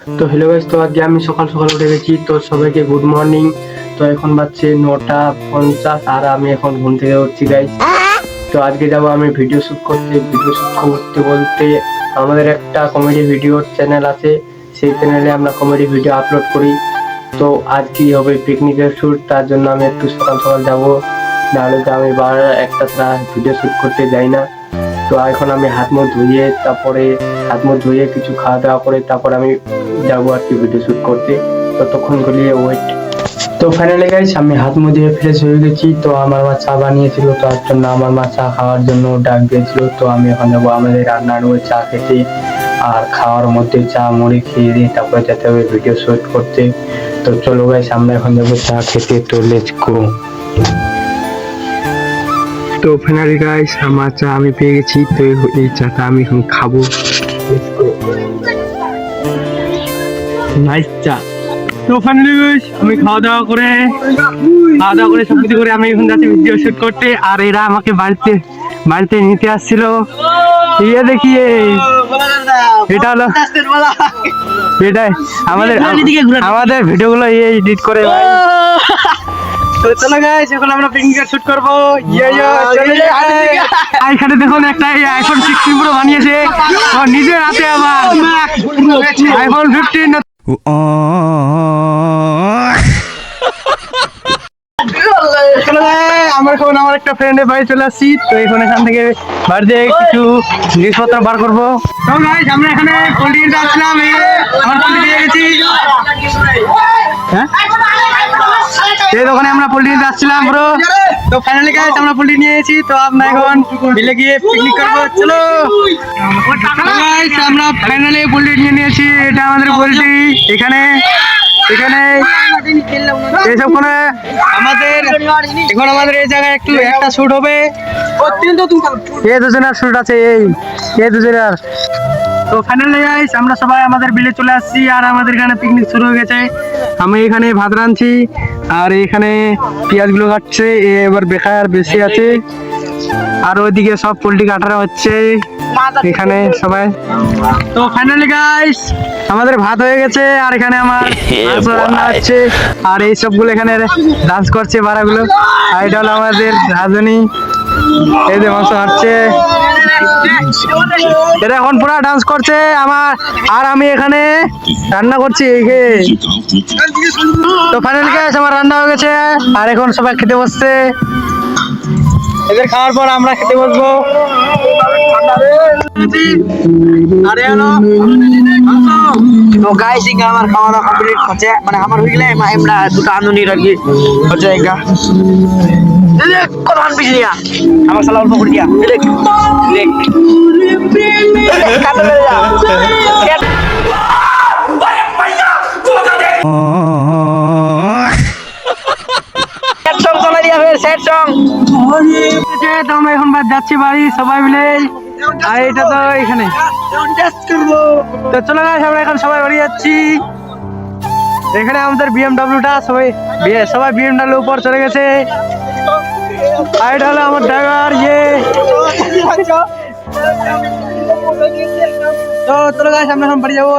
তো hello guys, তো আজকে আমি সকাল সকাল উঠে গেছি। তো সবাইকে গুড মর্নিং। তো এখন বাজছে 9:50 আর আমি এখন ঘুম থেকে উঠছি গাইস। তো আজকে যাব আমি ভিডিও শুট করতে বলতে আমাদের একটা কমেডি ভিডিও চ্যানেল আছে, সেই চ্যানেলে আমরা কমেডি ভিডিও আপলোড করি। তো আজ কি হবে পিকনিকের শুট, তার জন্য আমি একটু সকাল সকাল যাব, নাহলে তো আমি একটা ছাড়া ভিডিও শুট করতে যাই না। তো এখন আমি হাত মুখ ধুয়ে কিছু খাওয়া দাওয়া করে তারপর আমি যাবো আর কি ভিডিও শুট করতে। ততক্ষণ গলিয়ে ওয়েট। তো ফাইনালি গাইস, আমি হাত মুখ ধুয়ে ফ্রেশ হয়ে গেছি। তো আমার মা চা বানিয়েছিল, তার জন্য আমার মা চা খাওয়ার জন্য ডাক দিয়েছিল। তো আমি এখন যাবো আমাদের রান্নার ওই চা খেতে, আর খাওয়ার মধ্যে চা মুড়ি খেয়ে দিই, তারপরে যেতে হবে ভিডিও শুট করতে। তো চলো গাইস, আমরা এখন যাবো চা খেতে। তো লেটস গো। তো ফাইনালি গাইস, আমার চা আমি পেয়ে গেছি। তো এই চাটা আমি এখন খাবো। নাইস চা। তো ফাইনালি গাইস, আমি খাওয়া দাওয়া করে সব কিছু করে আমি এখন যাচ্ছি ভিডিও শুট করতে। আর এরা আমাকে বাড়িতে নিতে আসছিল। ইয়ে দেখিয়ে এটা হলো এটাই আমাদের ভিডিওগুলো এডিট করে ভাই। তো চলো গাইস, এখন আমরা পিকনিকের শুট করব। এখানে দেখুন একটা আইফোন 16 প্রো বানিয়েছে নিজের হাতে, আবার আইফোন 15। আমার একটা ফ্রেন্ডের বাড়ি চলে আসছি। তো এখন এখান থেকে বাড়িতে কিছু জিনিসপত্র বার করবো। তো গাইস, আমরা এখানে পোল্ট্রি নিতে আসলাম। আমার পোল্ট্রি নিয়ে গেছি। হ্যাঁ, এই দোকানে আমরা পোল্ট্রি নিতে আসছিলাম ব্রো। তো ফাইনালি গাইস, আমরা পোল্ট্রি নিয়ে এসেছি। তো আমরা এখন মিলে গিয়ে পিকনিক করবো। চলো গাইস, আমরা ফাইনালি পোল্ট্রি নিয়ে নিয়েছি। এটা আমাদের পোল্ট্রি। এখানে এইসব করে আমাদের এই জায়গায় একটা শুট হবে। এই দুজনের শুট আছে, এই দুজনের। তো ফাইনালি গাইস, আমরা সবাই আমাদের বিলে চলে আসছি, আর আমাদের এখানে পিকনিক শুরু হয়ে গেছে। আমি এখানে ভাত রাঁধছি, আর এখানে পেঁয়াজ গুলো কাটছে। এবার বেকার বেশি আছে, আর ওইদিকে সব পোল্ট্রি কাটানো হচ্ছে এখানে সবাই। তো ফাইনালি গাইস, আমাদের ভাত হয়ে গেছে, আর এখানে আমার মাংস রান্না হচ্ছে, আর এই সবগুলো এখানে ডান্স করছে বারাগুলো। আর এটা হলো আমাদের রাজনী, এই যে মাংস হাঁটছে, এটা এখন পুরা ডান্স করছে আমার, আর আমি এখানে রান্না করছি। তো ফাইনালি গাইস, আমার রান্না হয়ে গেছে, আর এখন সবাই খেতে বসছে। এদের খাওয়ার পর আমরা খেতে বসবো। তো গাইস, আমার খাওয়া দাওয়া কমপ্লিট হচ্ছে, মানে আমার হয়ে গেলে আমরা দুটো আন্দোলন আর কি হচ্ছে। কত আন পিছিয়ে আমার সালা অল্প করে দিয়া আমরা এখন যাচ্ছি বাড়ি সবাই মিলে। আর এটা তো এখানে। তো চলো গাইস, আমরা এখন সবাই বাড়ি যাচ্ছি। এখানে আমাদের বিএমডব্লিউটা সবাই বিএমডব্লিউ উপর চলে গেছে। আর এটা হলো আমার ড্রাইভার। তো চলো গাইস, আমরা এখন বাড়ি যাবো।